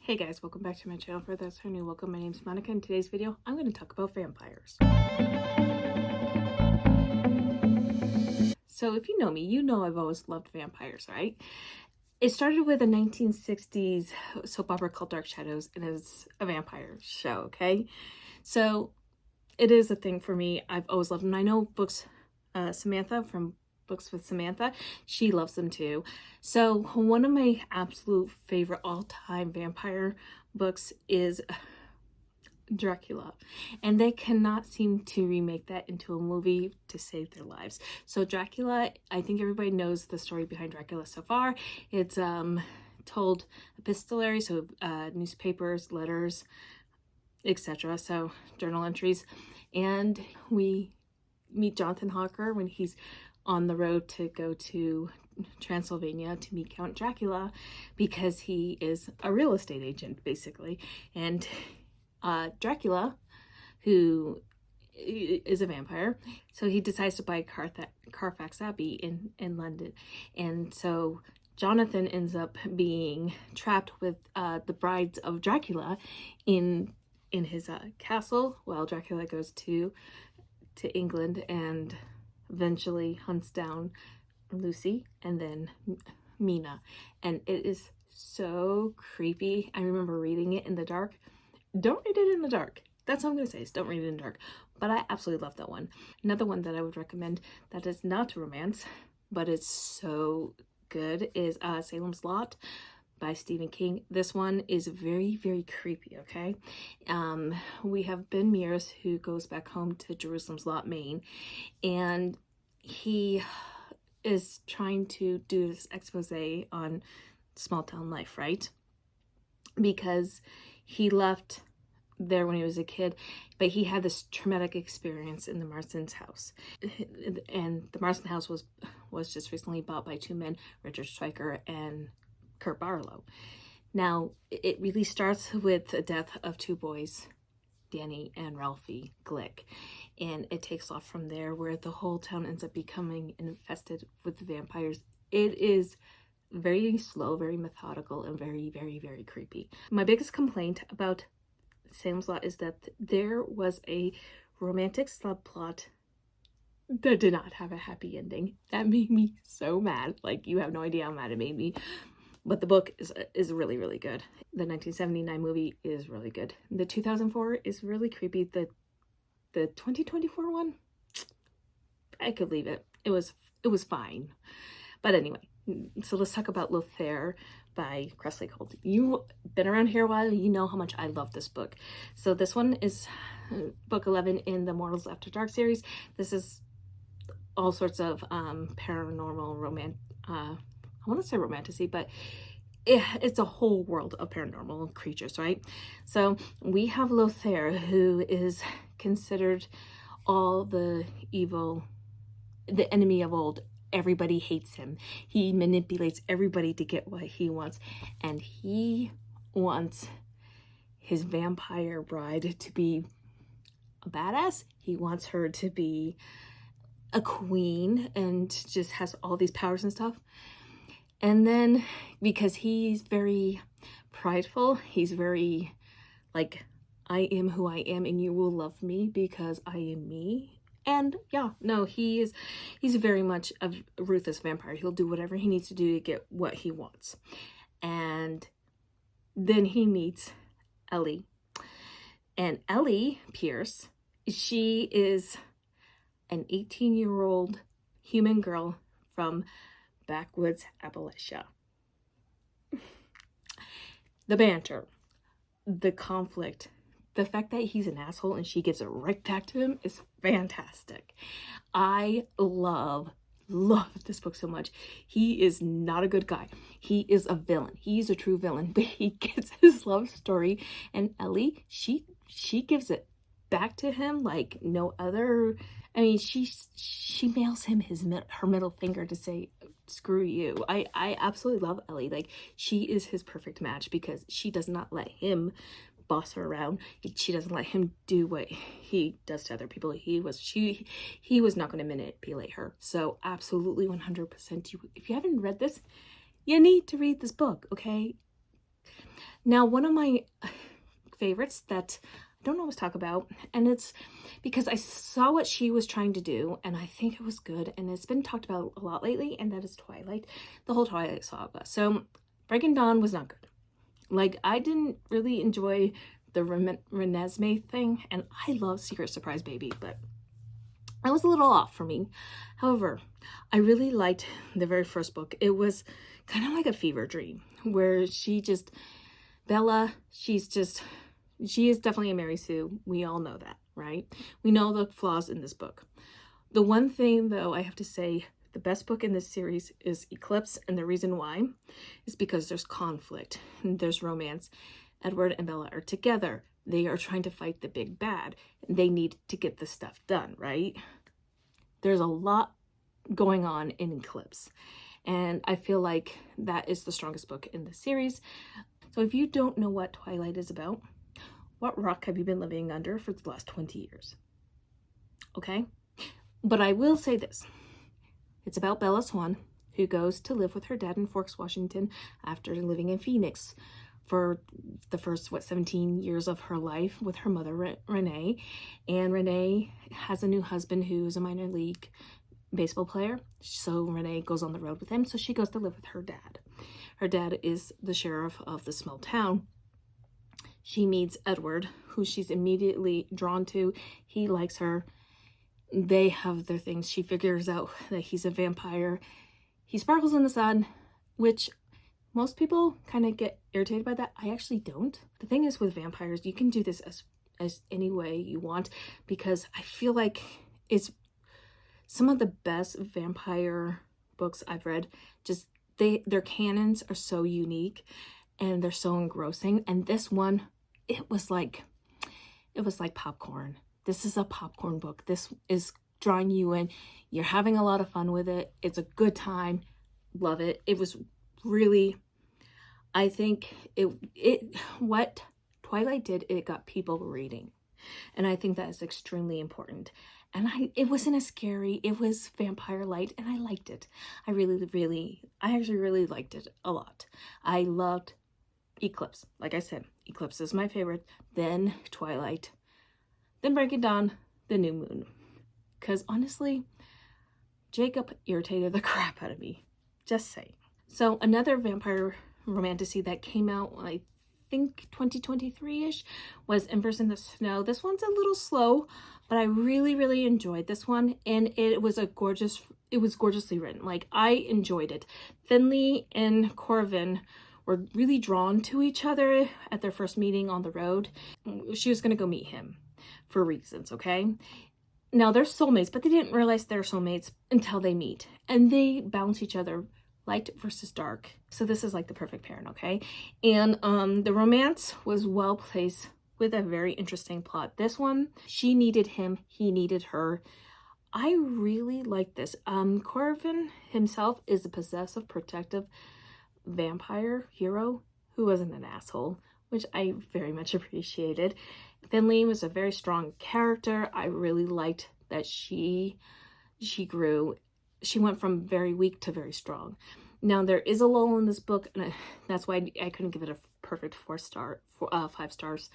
Hey guys, welcome back to my channel. For those who are new, welcome. My name is Monica. In today's video, I'm going to talk about vampires. So if you know me, you know I've always loved vampires, right? It started with a 1960s soap opera called Dark Shadows, and it was a vampire show, okay? So it is a thing for me. I've always loved them. I know books, Samantha from Books with Samantha, she loves them too. So one of my absolute favorite all-time vampire books is Dracula, and they cannot seem to remake that into a movie to save their lives. So Dracula, I think everybody knows the story behind Dracula so far. It's told epistolary, so newspapers, letters, etc., so journal entries, and we meet Jonathan Harker when he's on the road to go to Transylvania to meet Count Dracula, because he is a real estate agent basically. And Dracula, who is a vampire, so he decides to buy Carfax Abbey in London, and so Jonathan ends up being trapped with the brides of Dracula in his castle, while Dracula goes to England and eventually hunts down Lucy and then Mina, and it is so creepy. I remember reading it in the dark. Don't read it in the dark. That's all I'm going to say, is don't read it in the dark. But I absolutely love that one. Another one that I would recommend that is not romance, but it's so good, is Salem's Lot by Stephen King. This one is very, very creepy, okay? We have Ben Mears, who goes back home to Jerusalem's Lot, Maine, and he is trying to do this expose on small town life, right? Because he left there when he was a kid, but he had this traumatic experience in the Marston's house, and the Marston house was just recently bought by two men, Richard Stryker and Kurt Barlow. Now it really starts with the death of two boys, Danny and Ralphie Glick, and it takes off from there, where the whole town ends up becoming infested with vampires. It is very slow, very methodical, and very, very, very creepy. My biggest complaint about Salem's Lot is that there was a romantic subplot that did not have a happy ending. That made me so mad. Like, you have no idea how mad it made me. But the book is really, really good. The 1979 movie is really good. The 2004 is really creepy. The 2024 one, I could leave it. It was fine. But anyway, so let's talk about Lothair by Cressida Cole. You've been around here a while, you know how much I love this book. So this one is book 11 in the Mortals After Dark series. This is all sorts of paranormal I want to say romantasy, but it's a whole world of paranormal creatures, right? So we have Lothair, who is considered all the evil, the enemy of old. Everybody hates him. He manipulates everybody to get what he wants, and he wants his vampire bride to be a badass. He wants her to be a queen and just has all these powers and stuff. And then, because he's very prideful, he's very like, I am who I am and you will love me because I am me. And yeah, no, he's very much a ruthless vampire. He'll do whatever he needs to do to get what he wants. And then he meets Ellie. And Ellie Pierce, she is an 18-year-old human girl from backwoods Appalachia. The banter, the conflict, the fact that he's an asshole and she gives it right back to him is fantastic. I love this book so much. He is not a good guy. He is a villain. He's a true villain, but he gets his love story, and Ellie, she gives it back to him like no other. I mean, she mails him her middle finger to say, screw you. I absolutely love Ellie. Like, she is his perfect match because she does not let him boss her around. She doesn't let him do what he does to other people. He was not going to manipulate her. So absolutely 100%. If you haven't read this, you need to read this book, okay? Now, one of my favorites that I don't always talk about, and it's because I saw what she was trying to do, and I think it was good, and it's been talked about a lot lately, and that is Twilight, the whole Twilight saga. So, Breaking Dawn was not good. Like, I didn't really enjoy the Renesmee thing, and I love Secret Surprise Baby, but that was a little off for me. However, I really liked the very first book. It was kind of like a fever dream where Bella, she is definitely a Mary Sue. We all know that, right? We know the flaws in this book. The one thing, though, I have to say, the best book in this series is Eclipse, and the reason why is because there's conflict and there's romance. Edward and Bella are together. They are trying to fight the big bad. They need to get the stuff done, right? There's a lot going on in Eclipse, and I feel like that is the strongest book in the series. So if you don't know what Twilight is about, what rock have you been living under for the last 20 years? Okay? But I will say this. It's about Bella Swan, who goes to live with her dad in Forks, Washington, after living in Phoenix for the first, 17 years of her life with her mother, Renee. And Renee has a new husband who's a minor league baseball player. So Renee goes on the road with him. So she goes to live with her dad. Her dad is the sheriff of the small town. She meets Edward, who she's immediately drawn to. He likes her. They have their things. She figures out that he's a vampire. He sparkles in the sun, which most people kind of get irritated by that. I actually don't. The thing is with vampires, you can do this as any way you want, because I feel like it's some of the best vampire books I've read. Just their canons are so unique and they're so engrossing. And this one, it was like popcorn. This is a popcorn book. This is drawing you in. You're having a lot of fun with it. It's a good time. Love it. It was really, I think what Twilight did, it got people reading. And I think that is extremely important. And it wasn't as scary. It was vampire light, and I liked it. I actually really liked it a lot. I loved Eclipse. Like I said, Eclipse is my favorite. Then Twilight. Then Breaking Dawn, the New Moon. Because honestly, Jacob irritated the crap out of me. Just saying. So another vampire romantasy that came out, I think 2023-ish, was Embers in the Snow. This one's a little slow, but I really, really enjoyed this one. And it was gorgeously written. Like, I enjoyed it. Finley and Corvin were really drawn to each other at their first meeting on the road. She was going to go meet him for reasons, okay? Now, they're soulmates, but they didn't realize they're soulmates until they meet. And they balance each other, light versus dark. So this is like the perfect pairing, okay? And the romance was well placed with a very interesting plot. This one, she needed him, he needed her. I really like this. Corvin himself is a possessive, protective vampire hero who wasn't an asshole, which I very much appreciated. Finley was a very strong character. I really liked that she grew. She went from very weak to very strong. Now, there is a lull in this book, and that's why I couldn't give it a perfect 5 stars,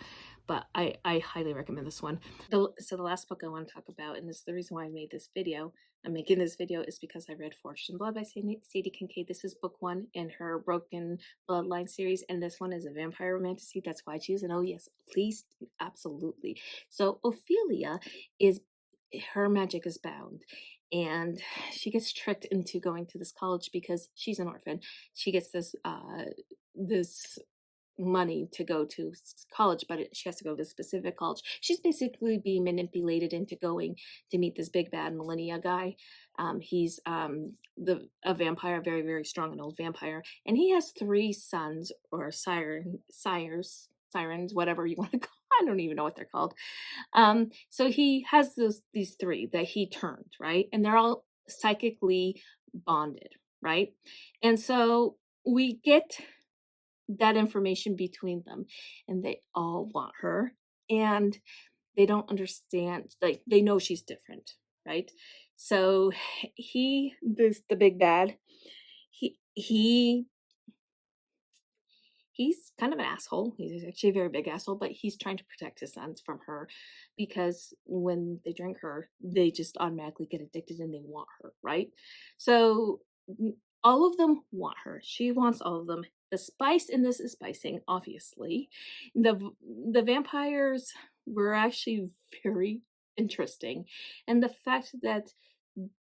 but I highly recommend this one. So the last book I want to talk about, and this is the reason why I'm making this video, is because I read Forged in Blood by Sadie Kincaid. This is book 1 in her Broken Bloodline series, and this one is a vampire romantasy. That's why I choose. And oh yes, please, absolutely. So Ophelia her magic is bound, and she gets tricked into going to this college because she's an orphan. She gets this money to go to college, but she has to go to a specific college. She's basically being manipulated into going to meet this big bad Millennia guy. He's a vampire, very, very strong, an old vampire, and he has 3 sons, or sirens, whatever you want to call. I don't even know what they're called. So he has these 3 that he turned, right? And they're all psychically bonded, right? And so we get that information between them, and they all want her, and they don't understand, like, they know she's different, right? So the big bad, he he's kind of an asshole. He's actually a very big asshole, but he's trying to protect his sons from her because when they drink her, they just automatically get addicted and they want her, right? So all of them want her. She wants all of them. The spice in this is spicing, obviously. The vampires were actually very interesting. And the fact that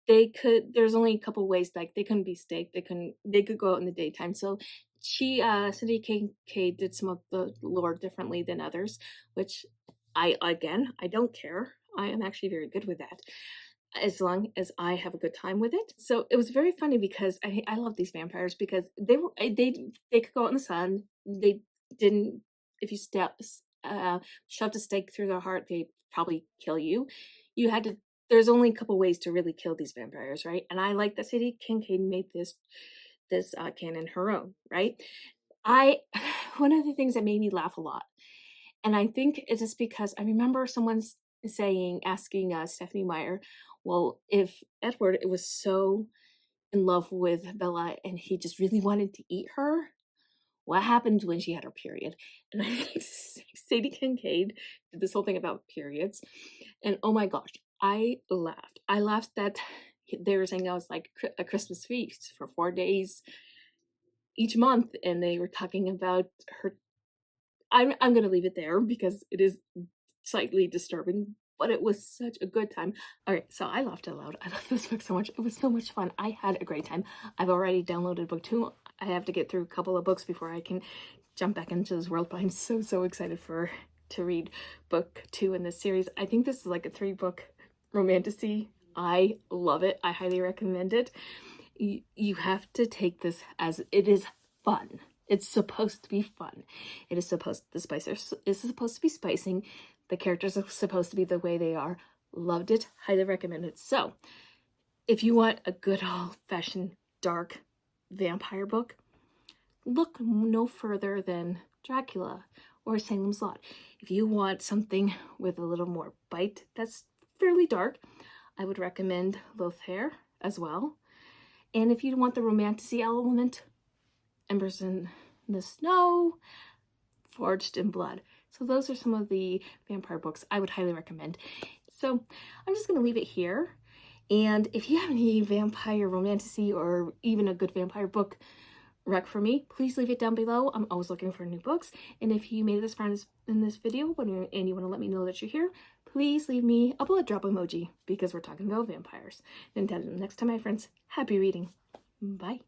there's only a couple ways, like they couldn't be staked, they could go out in the daytime. So Cindy K did some of the lore differently than others, which I don't care. I am actually very good with that as long as I have a good time with it. So it was very funny because I love these vampires because they could go out in the sun. They didn't, if you shoved a stake through their heart, they probably kill you. You had to. There's only a couple ways to really kill these vampires, right? And I like that Sadie Kincaid made this canon her own, right? One of the things that made me laugh a lot, and I think it's just because I remember someone asking Stephanie Meyer, well, if Edward was so in love with Bella and he just really wanted to eat her, what happened when she had her period? And I think Sadie Kincaid did this whole thing about periods. And oh my gosh, I laughed. I laughed that they were saying I was like a Christmas feast for 4 days each month. And they were talking about her. I'm going to leave it there because it is slightly disturbing, but it was such a good time. All right, so I laughed out loud. I love this book so much. It was so much fun. I had a great time. I've already downloaded book 2. I have to get through a couple of books before I can jump back into this world, but I'm so excited to read book 2 in this series. I think this is like a 3-book romantasy. I love it. I highly recommend it. You have to take this as it is fun. It's supposed to be fun. It is supposed, the spice is supposed to be spicing. The characters are supposed to be the way they are. Loved it. Highly recommend it. So, if you want a good old-fashioned dark vampire book, look no further than Dracula or Salem's Lot. If you want something with a little more bite that's fairly dark, I would recommend Lothair as well. And if you want the romantasy element, Embers in the Snow, Forged in Blood. So those are some of the vampire books I would highly recommend. So I'm just going to leave it here. And if you have any vampire romantasy or even a good vampire book rec for me, please leave it down below. I'm always looking for new books. And if you made it this far in this video and you want to let me know that you're here, please leave me a blood drop emoji because we're talking about vampires. Until next time, my friends, happy reading. Bye.